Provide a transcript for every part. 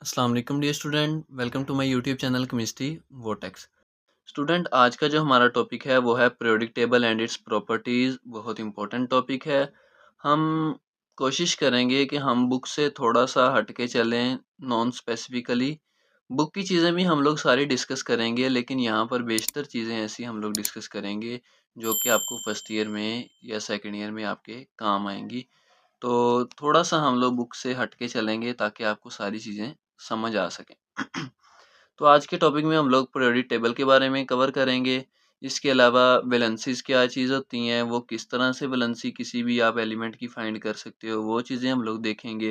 अस्सलाम वालेकुम dear student, welcome to my YouTube channel chemistry vortex. Student, आज का जो हमारा टॉपिक है वो है periodic table and its properties. बहुत इंपॉर्टेंट टॉपिक है। हम कोशिश करेंगे कि हम बुक से थोड़ा सा हट के चलें, नॉन स्पेसिफिकली। बुक की चीज़ें भी हम लोग सारी डिस्कस करेंगे, लेकिन यहाँ पर बेशतर चीज़ें ऐसी हम लोग डिस्कस करेंगे जो कि आपको फर्स्ट ईयर में या सेकेंड ईयर में आपके काम आएंगी। तो थोड़ा सा हम लोग बुक से हट के चलेंगे ताकि आपको सारी चीज़ें समझ आ सकें। तो आज के टॉपिक में हम लोग पीरियोडिक टेबल के बारे में कवर करेंगे। इसके अलावा वैलेंसीज क्या चीज़ होती हैं, वो किस तरह से वैलेंसी किसी भी आप एलिमेंट की फाइंड कर सकते हो, वो चीज़ें हम लोग देखेंगे।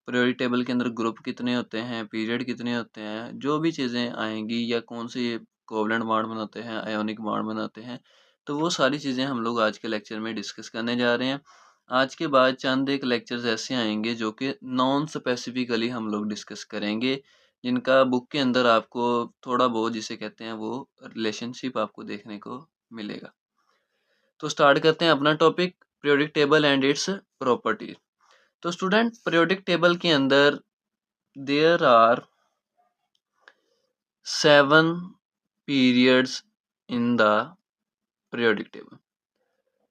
पीरियोडिक टेबल के अंदर ग्रुप कितने होते हैं, पीरियड कितने होते हैं, जो भी चीज़ें आएंगी, या कौन से कोवलेंट बॉन्ड बनाते हैं, आयोनिक बॉन्ड बनाते हैं, तो वो सारी चीज़ें हम लोग आज के लेक्चर में डिस्कस करने जा रहे हैं। आज के बाद चंद एक लेक्चर्स ऐसे आएंगे जो कि नॉन स्पेसिफिकली हम लोग डिस्कस करेंगे, जिनका बुक के अंदर आपको थोड़ा बहुत जिसे कहते हैं वो रिलेशनशिप आपको देखने को मिलेगा। तो स्टार्ट करते हैं अपना topic, periodic table and its property. तो स्टूडेंट, पीरियोडिक टेबल के अंदर there are 7 periods in the periodic table.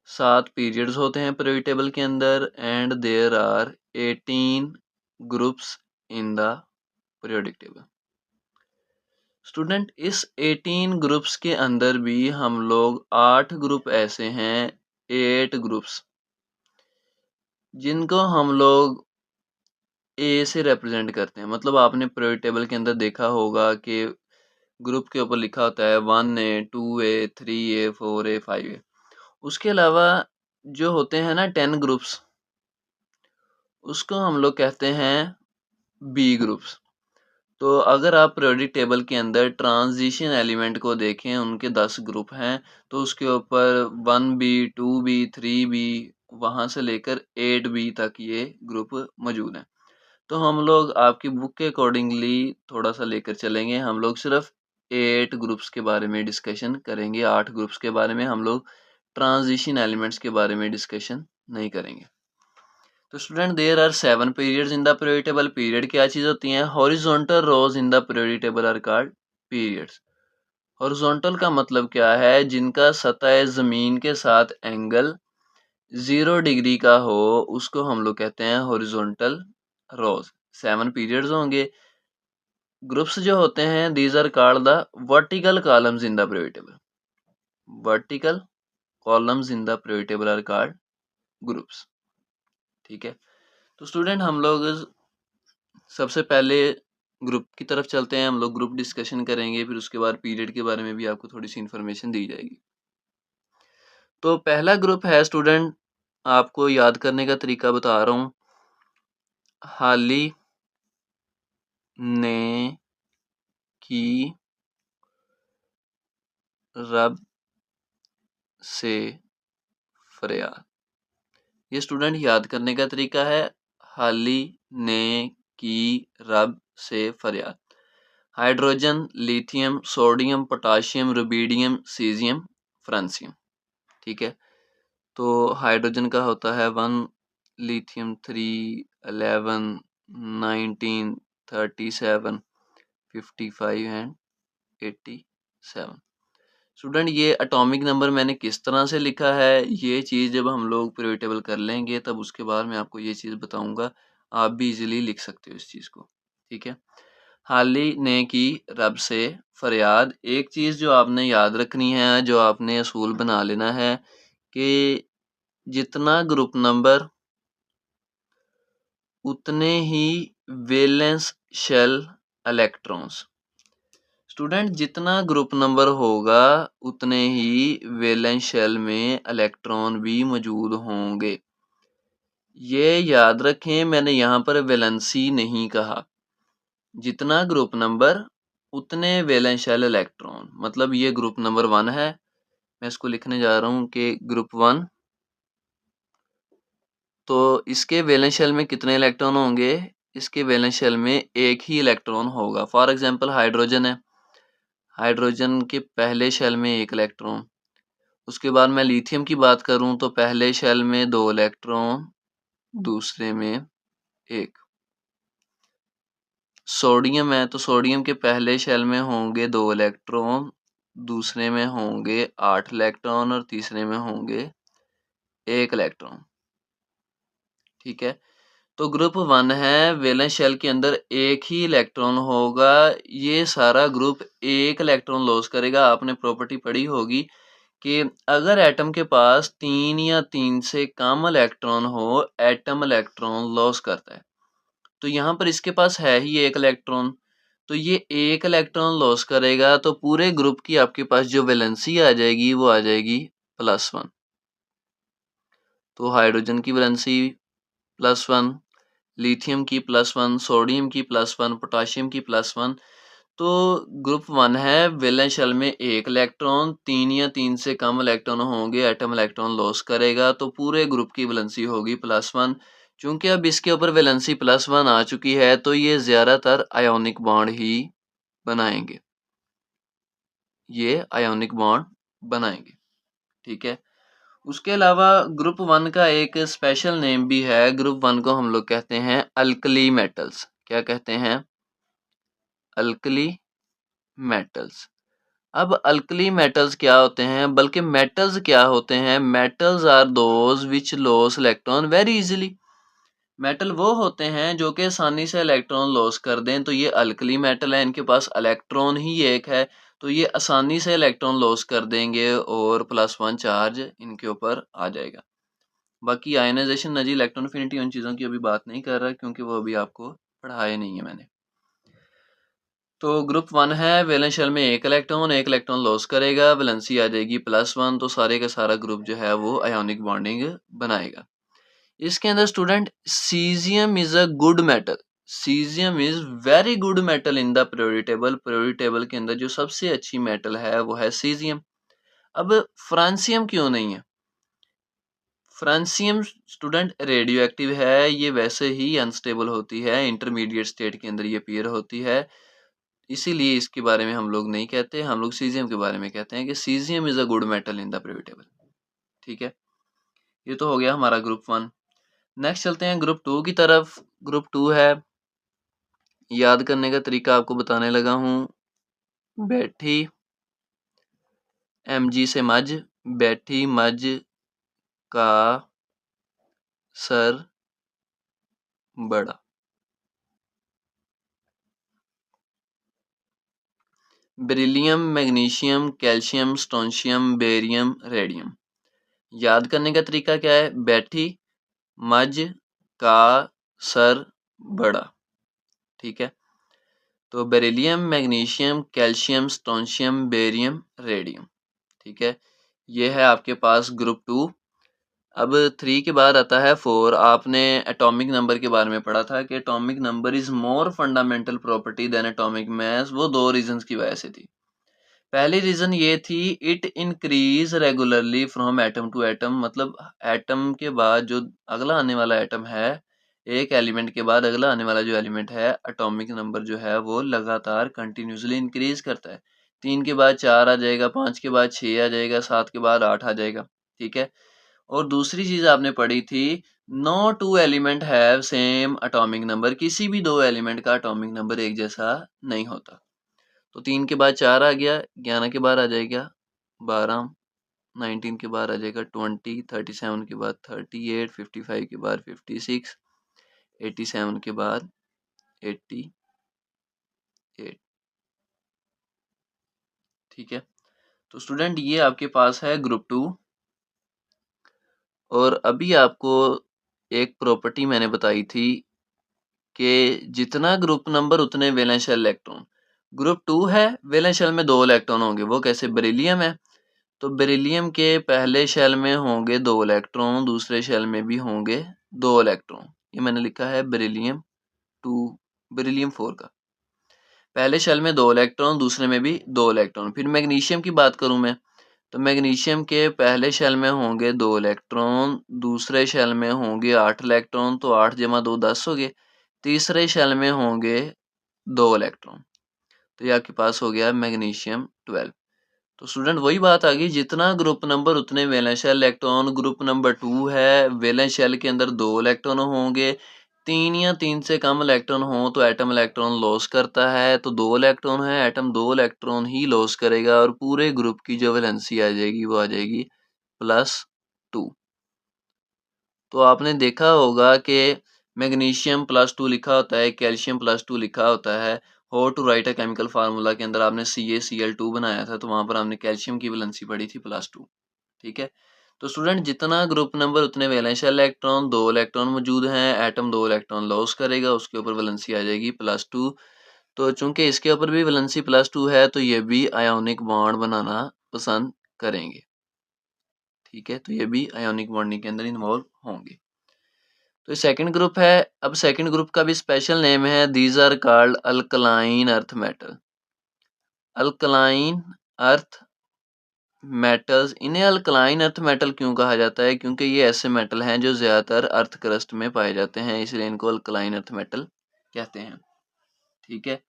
7 periods होते हैं पीरियोडिक टेबल के अंदर, and there are 18 groups in the periodic table. Student, इस 18 ग्रुप्स के अंदर भी हम लोग 8 ग्रुप ऐसे हैं, 8 ग्रुप्स, जिनको हम लोग ए से रिप्रेजेंट करते हैं। मतलब आपने पीरियोडिक टेबल के अंदर देखा होगा कि ग्रुप के ऊपर लिखा होता है 1A, 2A, 3A, 4A, 5A। उसके अलावा जो होते हैं ना 10 ग्रुप्स, उसको हम लोग कहते हैं बी ग्रुप्स। तो अगर आप पीरियोडिक टेबल के अंदर ट्रांजिशन एलिमेंट को देखें, उनके 10 ग्रुप हैं, तो उसके ऊपर 1B, 2B, 3B, वहाँ से लेकर 8B तक ये ग्रुप मौजूद हैं। तो हम लोग आपकी बुक के अकॉर्डिंगली थोड़ा सा लेकर चलेंगे। हम लोग सिर्फ 8 ग्रुप्स के बारे में डिस्कशन करेंगे, 8 ग्रुप्स के बारे में। हम लोग ट्रांजिशन एलिमेंट्स के बारे में डिस्कशन नहीं करेंगे। तो student, there are 7 periods in the periodic table. Period क्या चीज होती हैं? Horizontal rows in the periodic table are called periods. Horizontal का मतलब क्या है? जिनका सतह जमीन के साथ एंगल 0 डिग्री का हो, उसको हम लोग कहते हैं हॉरिजॉन्टल रोज। 7 पीरियड्स होंगे। ग्रुप्स जो होते हैं, these are called the vertical columns in the periodic table. Vertical columns in the periodic table are called groups. ठीक है। तो स्टूडेंट, हम लोग सबसे पहले ग्रुप की तरफ चलते हैं। हम लोग ग्रुप डिस्कशन करेंगे, फिर उसके बाद पीरियड के बारे में भी आपको थोड़ी सी इन्फॉर्मेशन दी जाएगी। तो पहला ग्रुप है स्टूडेंट, आपको याद करने का तरीका बता रहा हूँ। हाली ने की रब से फरियाद। ये स्टूडेंट याद करने का तरीका है। हाली ने की रब से फरियाद। Hydrogen, lithium, sodium, potassium, rubidium, caesium, francium. ठीक है। तो हाइड्रोजन का होता है 1, लिथियम 3, 11, 19, 37, 55 एंड 87। स्टूडेंट, ये एटॉमिक नंबर मैंने किस तरह से लिखा है, ये चीज़ जब हम लोग पीरियोडिक टेबल कर लेंगे तब उसके बाद मैं आपको ये चीज़ बताऊंगा। आप भी इजीली लिख सकते हो इस चीज़ को। ठीक है। हाली ने की रब से फरियाद। एक चीज़ जो आपने याद रखनी है, जो आपने असूल बना लेना है, कि जितना ग्रुप नंबर उतने ही वैलेंस शेल इलेक्ट्रॉन्स। स्टूडेंट, जितना ग्रुप नंबर होगा उतने ही वैलेंस शेल में इलेक्ट्रॉन भी मौजूद होंगे। ये याद रखें, मैंने यहाँ पर वैलेंसी नहीं कहा। जितना ग्रुप नंबर उतने वैलेंस शेल इलेक्ट्रॉन। मतलब ये ग्रुप नंबर 1 है, मैं इसको लिखने जा रहा हूँ कि ग्रुप 1। तो इसके वैलेंस शेल में कितने इलेक्ट्रॉन होंगे? इसके वैलेंस शेल में एक ही इलेक्ट्रॉन होगा। फॉर एग्जांपल हाइड्रोजन है, हाइड्रोजन के पहले शेल में एक इलेक्ट्रॉन। उसके बाद मैं लिथियम की बात करूं तो पहले शेल में 2 इलेक्ट्रॉन, दूसरे में 1। सोडियम है तो सोडियम के पहले शेल में होंगे 2 इलेक्ट्रॉन, दूसरे में होंगे 8 इलेक्ट्रॉन और तीसरे में होंगे 1 इलेक्ट्रॉन। ठीक है, तो ग्रुप 1 है, वैलेंस शेल के अंदर एक ही इलेक्ट्रॉन होगा। ये सारा ग्रुप एक इलेक्ट्रॉन लॉस करेगा। आपने प्रॉपर्टी पढ़ी होगी कि अगर एटम के पास 3 या 3 से कम इलेक्ट्रॉन हो, एटम इलेक्ट्रॉन लॉस करता है। तो यहाँ पर इसके पास है ही एक इलेक्ट्रॉन, तो ये एक इलेक्ट्रॉन लॉस करेगा, तो पूरे ग्रुप की आपके पास जो वैलेंसी आ जाएगी वो आ जाएगी +1। तो हाइड्रोजन की वैलेंसी +1, लिथियम की +1, सोडियम की +1, पोटाशियम की +1। तो ग्रुप 1 है, वैलेंस शेल में एक इलेक्ट्रॉन, 3 या 3 से कम इलेक्ट्रॉन होंगे, एटम इलेक्ट्रॉन लॉस करेगा, तो पूरे ग्रुप की वैलेंसी होगी +1। चूंकि अब इसके ऊपर वैलेंसी +1 आ चुकी है, तो ये ज़्यादातर आयोनिक बॉन्ड ही बनाएंगे, ये आयोनिक बॉन्ड बनाएंगे। ठीक है, उसके अलावा ग्रुप 1 का एक स्पेशल नेम भी है। ग्रुप 1 को हम लोग कहते हैं अल्कली मेटल्स। क्या कहते हैं? Alkali metals. अब अल्कली मेटल्स क्या होते हैं, बल्कि मेटल्स क्या होते हैं? Metals are those which lose electron very easily. Metal वो होते हैं जो कि आसानी से इलेक्ट्रॉन लॉस कर दें, तो ये अल्कली मेटल है, इनके पास इलेक्ट्रॉन ही एक है, तो ये आसानी से इलेक्ट्रॉन लॉस कर देंगे और +1 चार्ज इनके ऊपर आ जाएगा। बाकी आयनाइजेशन, एनर्जी, इलेक्ट्रॉन एफिनिटी, उन चीज़ों की अभी बात नहीं कर रहा क्योंकि वो अभी आपको पढ़ाए नहीं है मैंने। तो ग्रुप 1 है, वैलेंस शेल में एक इलेक्ट्रॉन लॉस करेगा, वैलेंसी आ जाएगी +1, तो सारे का सारा ग्रुप जो है वो आयोनिक बॉन्डिंग बनाएगा। इसके अंदर student caesium is a good metal. Caesium is very good metal in the periodic table. Periodic table के अंदर जो सबसे अच्छी मेटल है वो है सीजियम। अब फ्रांसियम क्यों नहीं है? फ्रांसियम स्टूडेंट रेडियो एक्टिव है, ये वैसे ही अनस्टेबल होती है, इंटरमीडिएट स्टेट के अंदर ये अपीयर होती है, इसीलिए इसके बारे में हम लोग नहीं कहते, हम लोग सीजियम के बारे में कहते हैं कि caesium is a good metal in the periodic table. ठीक है, ये तो हो गया हमारा ग्रुप 1। नेक्स्ट चलते हैं ग्रुप 2 की तरफ। ग्रुप 2 है, याद करने का तरीका आपको बताने लगा हूँ। बैठी, mg से मज, बैठी मज का सर बड़ा। Beryllium, magnesium, calcium, strontium, barium, radium. याद करने का तरीका क्या है? बैठी मज का सर बड़ा। ठीक है, तो beryllium, magnesium, calcium, strontium, barium, radium. ठीक है, ये है आपके पास ग्रुप 2। अब 3 के बाद आता है 4। आपने एटॉमिक नंबर के बारे में पढ़ा था कि atomic number is more fundamental property than atomic mass. वो 2 रीजंस की वजह से थी। पहली रीजन ये थी, it increase regularly from atom to atom, मतलब एटम के बाद जो अगला आने वाला एटम है, एक एलिमेंट के बाद अगला आने वाला जो एलिमेंट है, एटॉमिक नंबर जो है वो लगातार कंटिन्यूसली इंक्रीज करता है। 3 के बाद 4 आ जाएगा, 5 के बाद 6 आ जाएगा, 7 के बाद 8 आ जाएगा। ठीक है, और दूसरी चीज आपने पढ़ी थी, no two element have same atomic number. किसी भी 2 एलिमेंट का एटॉमिक नंबर एक जैसा नहीं होता। तो 3 के बाद 4 आ गया, 11 के बाद आ जाएगा 12, 19 के बाद आ जाएगा 20, 37 के बाद 38, 55 के बाद 56, 87 के बाद 88। ठीक है, तो स्टूडेंट ये आपके पास है ग्रुप 2। और अभी आपको एक प्रॉपर्टी मैंने बताई थी कि जितना ग्रुप नंबर उतने वैलेंस शेल इलेक्ट्रॉन। ग्रुप 2 है, वैलेंस शेल में 2 इलेक्ट्रॉन होंगे, वो कैसे? बेरिलियम है, तो बेरिलियम के पहले शेल में होंगे 2 इलेक्ट्रॉन, दूसरे शेल में भी होंगे 2 इलेक्ट्रॉन। ये मैंने लिखा है बेरिलियम 2, बेरिलियम 4 का। पहले शेल में 2 इलेक्ट्रॉन, दूसरे में भी 2 इलेक्ट्रॉन। फिर मैग्नीशियम की बात करूं मैं, तो मैग्नीशियम के पहले शेल में होंगे 2 इलेक्ट्रॉन, दूसरे शेल में होंगे 8 इलेक्ट्रॉन, तो 8 जमा 2 10 हो गए। तीसरे शेल में होंगे 2 इलेक्ट्रॉन, तो ये आपके पास हो गया मैग्नीशियम 12। तो स्टूडेंट वही बात आ गई, जितना ग्रुप नंबर उतने valence shell electron. Group number 2 है, वैलेंस शेल के अंदर 2 इलेक्ट्रॉन होंगे, 3 या 3 से कम इलेक्ट्रॉन हो तो एटम इलेक्ट्रॉन लॉस करता है, तो 2 इलेक्ट्रॉन है, एटम 2 इलेक्ट्रॉन ही लॉस करेगा और पूरे ग्रुप की जो वैलेंसी आ जाएगी वो आ जाएगी +2। तो आपने देखा होगा कि मैग्नीशियम +2 लिखा होता है, कैल्शियम +2 लिखा होता है। How to write a chemical formula के अंदर आपने CaCl2 बनाया था, तो वहाँ पर हमने कैल्शियम की वैलेंसी पढ़ी थी +2। ठीक है, तो स्टूडेंट जितना ग्रुप नंबर उतने वैलेंशियल इलेक्ट्रॉन, 2 इलेक्ट्रॉन मौजूद हैं, एटम 2 इलेक्ट्रॉन लॉस करेगा, उसके ऊपर वैलेंसी आ जाएगी +2। तो चूंकि इसके ऊपर भी वैलेंसी +2 है तो ये भी आयोनिक बॉन्ड बनाना पसंद करेंगे। ठीक है, तो ये भी आयोनिक बॉन्डिंग के अंदर इन्वॉल्व होंगे। तो सेकंड ग्रुप है। अब सेकंड ग्रुप का भी स्पेशल नेम है, these are called alkaline earth metal. Alkaline earth metals, इन्हें अल्कलाइन अर्थ मेटल क्यों कहा जाता है? क्योंकि ये ऐसे मेटल हैं जो ज़्यादातर अर्थ क्रस्ट में पाए जाते हैं, इसलिए इनको अल्कलाइन अर्थ मेटल कहते हैं। ठीक है,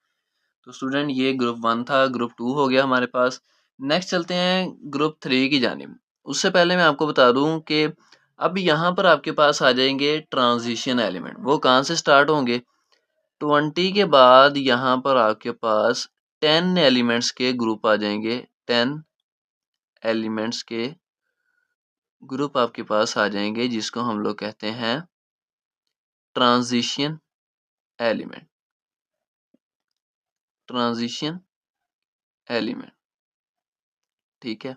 तो स्टूडेंट ये ग्रुप 1 था, ग्रुप 2 हो गया हमारे पास। नेक्स्ट चलते हैं ग्रुप 3 की जानिब। उससे पहले मैं आपको बता दूं कि अब यहाँ पर आपके पास आ जाएंगे ट्रांजिशन एलिमेंट। वो कहाँ से स्टार्ट होंगे? 20 के बाद यहाँ पर आपके पास 10 एलिमेंट्स के ग्रुप आ जाएंगे। 10 एलिमेंट्स के ग्रुप आपके पास आ जाएंगे, जिसको हम लोग कहते हैं ट्रांजिशन एलिमेंट। ट्रांजिशन एलिमेंट, ठीक है।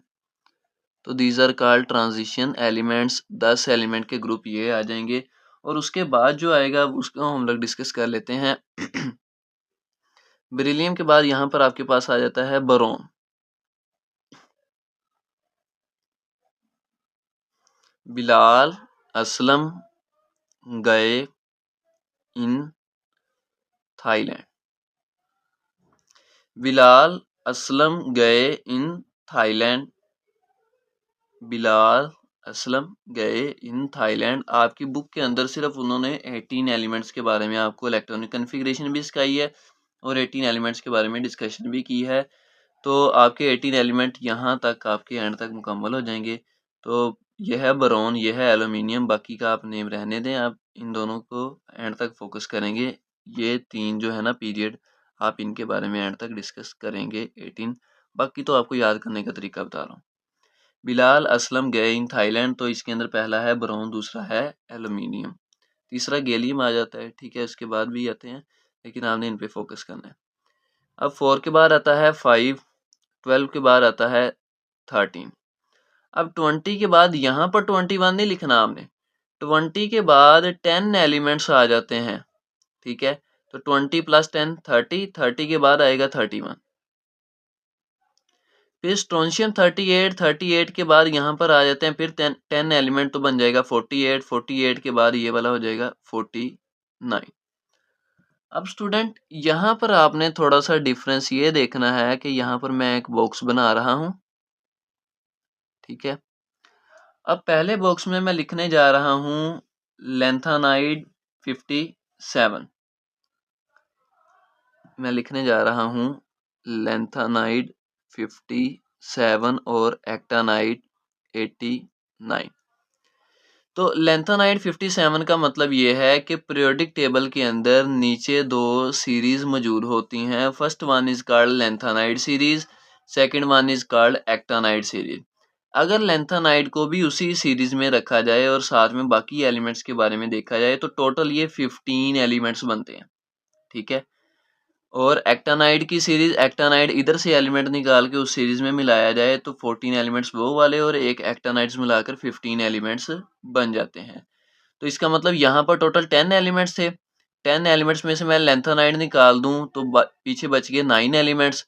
तो these are called transition elements. 10 element के ग्रुप ये आ जाएंगे और उसके बाद जो आएगा उसको हम लोग डिस्कस कर लेते हैं। बेरिलियम के बाद यहाँ पर आपके पास आ जाता है बोरॉन। बिलाल असलम गए इन थाईलैंड। बिलाल असलम गए इन थाईलैंड। बिलाल असलम गए इन थाईलैंड। आपकी बुक के अंदर सिर्फ उन्होंने 18 एलिमेंट्स के बारे में आपको इलेक्ट्रॉनिक कन्फिग्रेशन भी सिखाई है और 18 एलिमेंट्स के बारे में डिस्कशन भी की है। तो आपके 18 एलिमेंट यहाँ तक आपके एंड तक मुकम्मल हो जाएंगे। तो यह है बोरॉन, यह है एल्यूमिनियम, बाकी का आप नेम रहने दें, आप इन दोनों को एंड तक फोकस करेंगे। ये 3 जो है ना पीरियड, आप इनके बारे में एंड तक डिस्कस करेंगे 18। बाकी तो आपको याद करने का तरीका बता रहा हूँ। बिलाल असलम गए इन थाईलैंड, तो इसके अंदर पहला है बोरॉन, दूसरा है एल्यूमिनियम, तीसरा गैलियम आ जाता है। ठीक है, उसके बाद भी आते हैं लेकिन आपने इन पे फोकस करना है। अब 4 के बाद आता है 5, 12 के बाद आता है 13। अब 20 के बाद यहाँ पर 21 नहीं लिखना आपने, 20 के बाद 10 एलिमेंट्स आ जाते हैं। ठीक है, तो 20 + 10 30, 30 के बाद आएगा 31। फिर स्ट्रोंशियम 38, 38 के बाद यहाँ पर आ जाते हैं फिर 10 एलिमेंट, तो बन जाएगा 48, 48 के बाद ये वाला हो जाएगा 49। अब स्टूडेंट यहाँ पर आपने थोड़ा सा डिफरेंस ये देखना है कि यहाँ पर मैं एक बॉक्स बना रहा हूँ। ठीक है, अब पहले बॉक्स में मैं लिखने जा रहा हूँ लैंथेनाइड 57। मैं लिखने जा रहा हूँ लैंथेनाइड 57 और एक्टानाइड 89। तो लैंथेनाइड 57 का मतलब ये है कि पीरियोडिक टेबल के अंदर नीचे 2 सीरीज मौजूद होती हैं। First one is called lanthanide series, second one is called actinide series. अगर लैंथेनाइड को भी उसी सीरीज में रखा जाए और साथ में बाकी एलिमेंट्स के बारे में देखा जाए तो टोटल ये 15 एलिमेंट्स बनते हैं। ठीक है, और एक्टानाइड की सीरीज, एक्टानाइड इधर से एलिमेंट निकाल के उस सीरीज में मिलाया जाए तो 14 एलिमेंट्स वो वाले और एक एक्टानाइड्स मिलाकर 15 एलिमेंट्स बन जाते हैं। तो इसका मतलब यहाँ पर टोटल 10 एलिमेंट्स थे। 10 एलिमेंट्स में से मैं लैंथेनाइड निकाल दूं तो पीछे बच गए 9 एलिमेंट्स।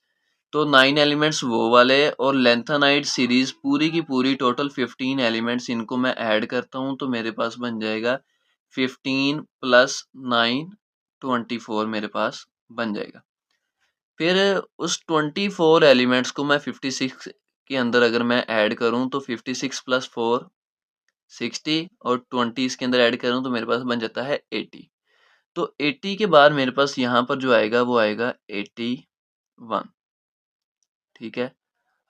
तो 9 एलिमेंट्स वो वाले और लैंथेनाइड सीरीज पूरी की पूरी टोटल 15 एलिमेंट्स, इनको मैं ऐड करता हूँ तो मेरे पास बन जाएगा 15 + 9 24 मेरे पास बन जाएगा। फिर उस 24 एलिमेंट्स को मैं 56 के अंदर अगर मैं ऐड करूं तो 56 + 4 60 और 20 इसके अंदर ऐड करूं तो मेरे पास बन जाता है 80। तो 80 के बाद मेरे पास यहाँ पर जो आएगा वो आएगा 81। ठीक है,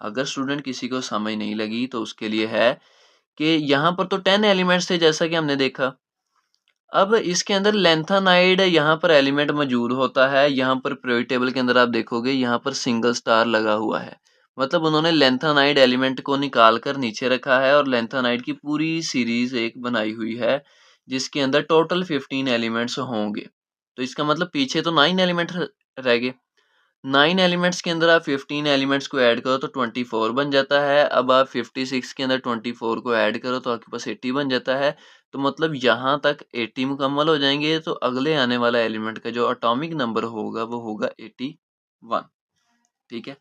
अगर स्टूडेंट किसी को समझ नहीं लगी तो उसके लिए है कि यहाँ पर तो 10 एलिमेंट्स थे जैसा कि हमने देखा। अब इसके अंदर लैंथेनाइड यहाँ पर एलिमेंट मौजूद होता है। यहाँ पर पीरियोडिक टेबल के अंदर आप देखोगे यहाँ पर सिंगल स्टार लगा हुआ है, मतलब उन्होंने लैंथेनाइड एलिमेंट को निकाल कर नीचे रखा है और लैंथेनाइड की पूरी सीरीज एक बनाई हुई है जिसके अंदर टोटल 15 एलिमेंट्स होंगे। तो इसका मतलब पीछे तो 9 एलिमेंट रह गए। 9 एलिमेंट्स के अंदर आप 15 एलिमेंट्स को ऐड करो तो 24 बन जाता है। अब आप 56 के अंदर 24 को ऐड करो तो आपके पास 80 बन जाता है। तो मतलब यहाँ तक 80 मुकम्मल हो जाएंगे, तो अगले आने वाला एलिमेंट का जो एटॉमिक नंबर होगा वो होगा 81। ठीक है,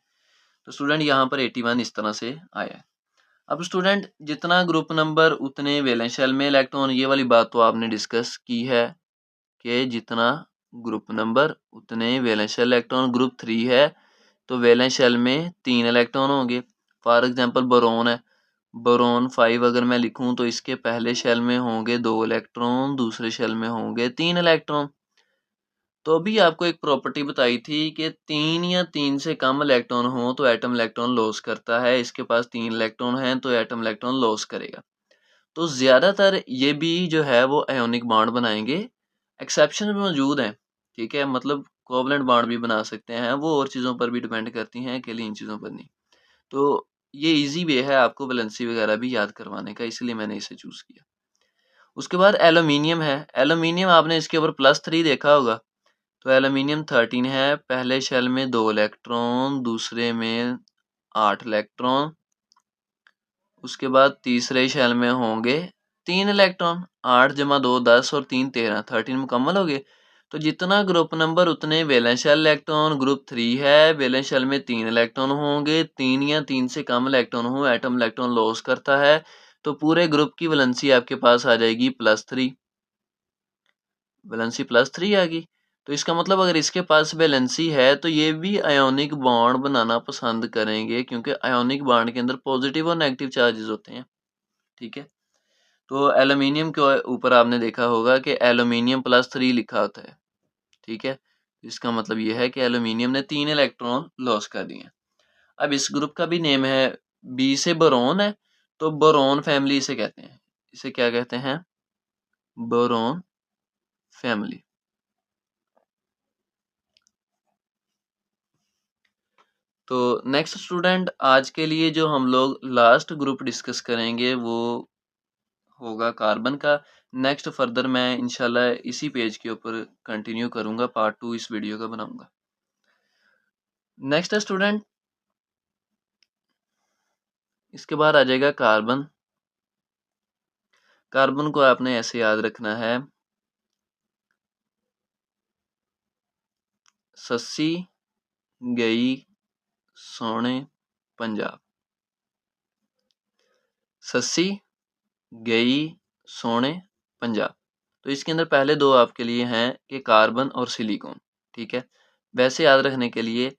तो स्टूडेंट यहाँ पर 81 इस तरह से आया है। अब स्टूडेंट जितना ग्रुप नंबर उतने वैलेंस शेल में इलेक्ट्रॉन, ये वाली बात तो आपने डिस्कस की है कि जितना ग्रुप नंबर उतने वैलेंस शेल इलेक्ट्रॉन। ग्रुप 3 है तो वैलेंस शेल में 3 इलेक्ट्रॉन होंगे। फॉर एग्जांपल बोरोन है, बोरोन 5 अगर मैं लिखूं तो इसके पहले शेल में होंगे 2 इलेक्ट्रॉन, दूसरे शेल में होंगे 3 इलेक्ट्रॉन। तो अभी आपको एक प्रॉपर्टी बताई थी कि 3 या 3 से कम इलेक्ट्रॉन हो तो एटम इलेक्ट्रॉन लॉस करता है। इसके पास 3 इलेक्ट्रॉन हैं तो एटम इलेक्ट्रॉन लॉस करेगा। तो ज़्यादातर ये भी जो है वो आयोनिक बॉन्ड बनाएंगे। एक्सेप्शन भी मौजूद हैं, ठीक है, मतलब कोवलेंट बॉन्ड भी बना सकते हैं, वो और चीज़ों पर भी डिपेंड करती हैं, अकेली इन चीज़ों पर नहीं। तो ये इजी वे है आपको वैलेंसी वगैरह भी याद करवाने का, इसलिए मैंने इसे चूज़ किया। उसके बाद एल्यूमिनियम है। एल्यूमिनियम आपने इसके ऊपर +3 देखा होगा, तो एल्यूमिनियम 13 है। पहले शेल में 2 इलेक्ट्रॉन, दूसरे में 8 इलेक्ट्रॉन, उसके बाद तीसरे शेल में होंगे 3 इलेक्ट्रॉन। 8 जमा 2 10 और 3 13, 13 मुकम्मल हो गए। तो जितना ग्रुप नंबर उतने वैलेंस शेल इलेक्ट्रॉन। ग्रुप 3 है, वैलेंस शेल में 3 इलेक्ट्रॉन होंगे। 3 या 3 से कम इलेक्ट्रॉन हो एटम इलेक्ट्रॉन लॉस करता है, तो पूरे ग्रुप की वैलेंसी आपके पास आ जाएगी +3। वैलेंसी +3 आ गई। तो इसका मतलब अगर इसके पास वैलेंसी है तो ये भी आयोनिक बॉन्ड बनाना पसंद करेंगे, क्योंकि आयोनिक बॉन्ड के अंदर पॉजिटिव और नेगेटिव चार्जेस होते हैं। ठीक है, तो एल्यूमिनियम के ऊपर आपने देखा होगा कि एल्यूमिनियम +3 लिखा होता है। ठीक है, इसका मतलब यह है कि एल्यूमिनियम ने 3 इलेक्ट्रॉन लॉस कर दिए। अब इस ग्रुप का भी नेम है, बी से बोरोन है, तो बोरोन फैमिली इसे कहते हैं। इसे क्या कहते हैं? Boron family. तो नेक्स्ट स्टूडेंट, आज के लिए जो हम लोग लास्ट ग्रुप डिस्कस करेंगे वो होगा कार्बन का। नेक्स्ट फर्दर मैं इंशाल्लाह इसी पेज के ऊपर कंटिन्यू करूंगा, पार्ट 2 इस वीडियो का बनाऊंगा। नेक्स्ट स्टूडेंट, इसके बाद आ जाएगा कार्बन। कार्बन को आपने ऐसे याद रखना है, सस्सी गई सोने पंजाब। सस्सी गई सोने पंजाब। तो इसके अंदर पहले दो आपके लिए हैं कि कार्बन और सिलिकॉन। ठीक है, वैसे याद रखने के लिए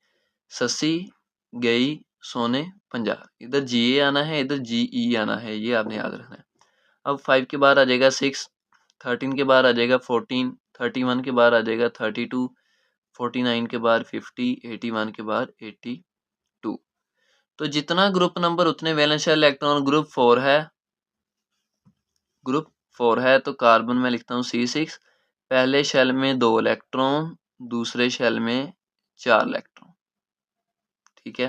सस्सी गई सोने पंजाब, इधर जी आना है, इधर जी आना है, ये आपने याद रखना है। अब 5 के बाद आ जाएगा 6, 13 के बाद आ जाएगा 14, 31 के बाद आ जाएगा 32, 49 के बाद 50, 81 के बाद 82। तो जितना ग्रुप नंबर उतने वैलेंस शेल इलेक्ट्रॉन। ग्रुप 4 है, ग्रुप 4 है तो कार्बन में लिखता हूँ C6। पहले शेल में 2 इलेक्ट्रॉन, दूसरे शेल में 4 इलेक्ट्रॉन। ठीक है,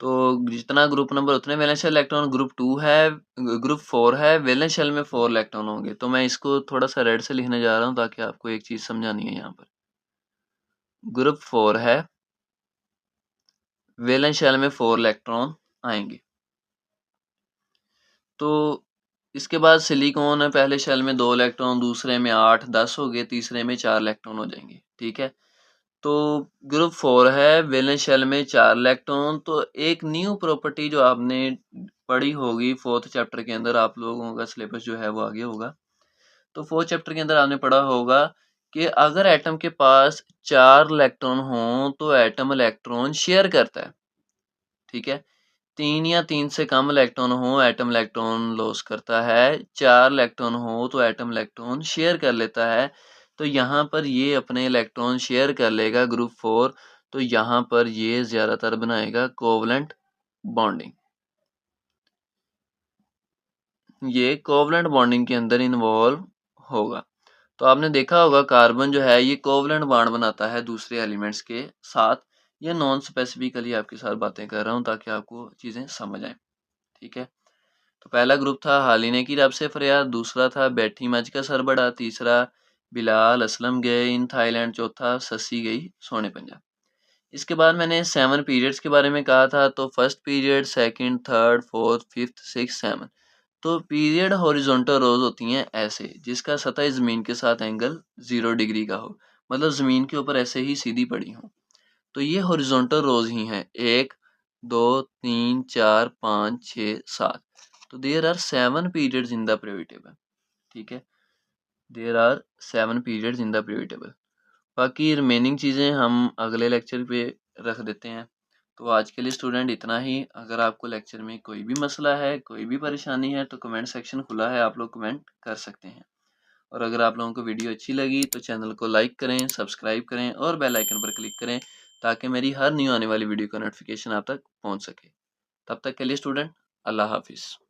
तो जितना ग्रुप नंबर उतने वैलेंस शेल इलेक्ट्रॉन। ग्रुप 2 है, ग्रुप 4 है, वैलेंस शेल में 4 इलेक्ट्रॉन होंगे। तो मैं इसको थोड़ा सा रेड से लिखने जा रहा हूँ ताकि आपको एक चीज समझानी है। यहाँ पर ग्रुप 4 है, वैलेंस शेल में 4 इलेक्ट्रॉन आएंगे। तो इसके बाद सिलिकॉन है, पहले शेल में 2 इलेक्ट्रॉन, दूसरे में 8, 10 हो गए, तीसरे में 4 इलेक्ट्रॉन हो जाएंगे। ठीक है, तो ग्रुप 4 है, वैलेंस शेल में 4 इलेक्ट्रॉन। तो एक न्यू प्रॉपर्टी जो आपने पढ़ी होगी 4th चैप्टर के अंदर, आप लोगों का सिलेबस जो है वो आगे होगा, तो 4th चैप्टर के अंदर आपने पढ़ा होगा कि अगर एटम के पास 4 इलेक्ट्रॉन हो तो एटम इलेक्ट्रॉन शेयर करता है। ठीक है, 3 या 3 से कम इलेक्ट्रॉन हो एटम इलेक्ट्रॉन लॉस करता है, 4 इलेक्ट्रॉन हो तो एटम इलेक्ट्रॉन शेयर कर लेता है। तो यहाँ पर ये अपने इलेक्ट्रॉन शेयर कर लेगा ग्रुप 4, तो यहाँ पर ये ज्यादातर बनाएगा कोवलेंट बॉन्डिंग। ये कोवलेंट बॉन्डिंग के अंदर इन्वॉल्व होगा। तो आपने देखा होगा कार्बन जो है ये कोवलेंट बॉन्ड बनाता है दूसरे एलिमेंट्स के साथ। ये नॉन स्पेसिफिकली आपके साथ बातें कर रहा हूँ ताकि आपको चीज़ें समझ आएँ, ठीक है? तो पहला ग्रुप था हालिने की रब से फरियाद, दूसरा था बैठी मज का सर बड़ा, तीसरा बिलाल असलम गए इन थाईलैंड, चौथा ससी गई सोने पंजाब। इसके बाद मैंने 7 पीरियड्स के बारे में कहा था, तो first period, second, third, fourth, fifth, six, 7। तो पीरियड हॉरिजॉन्टल रोज होती हैं ऐसे, जिसका सतह ज़मीन के साथ एंगल 0 डिग्री का हो, मतलब ज़मीन के ऊपर ऐसे ही सीधी पड़ी हो। तो ये हॉरिजॉन्टल रोज ही हैं, 1, 2, 3, 4, 5, 6, 7। तो there are 7 periods in the period table, ठीक है? There are 7 periods in the period table. बाकी रिमेनिंग चीज़ें हम अगले लेक्चर पे रख देते हैं। तो आज के लिए स्टूडेंट इतना ही। अगर आपको लेक्चर में कोई भी मसला है, कोई भी परेशानी है, तो कमेंट सेक्शन खुला है, आप लोग कमेंट कर सकते हैं। और अगर आप लोगों को वीडियो अच्छी लगी तो चैनल को लाइक करें, सब्सक्राइब करें और बेल आइकन पर क्लिक करें ताकि मेरी हर न्यू आने वाली वीडियो का नोटिफिकेशन आप तक पहुंच सके। तब तक के लिए स्टूडेंट, अल्लाह हाफिज़।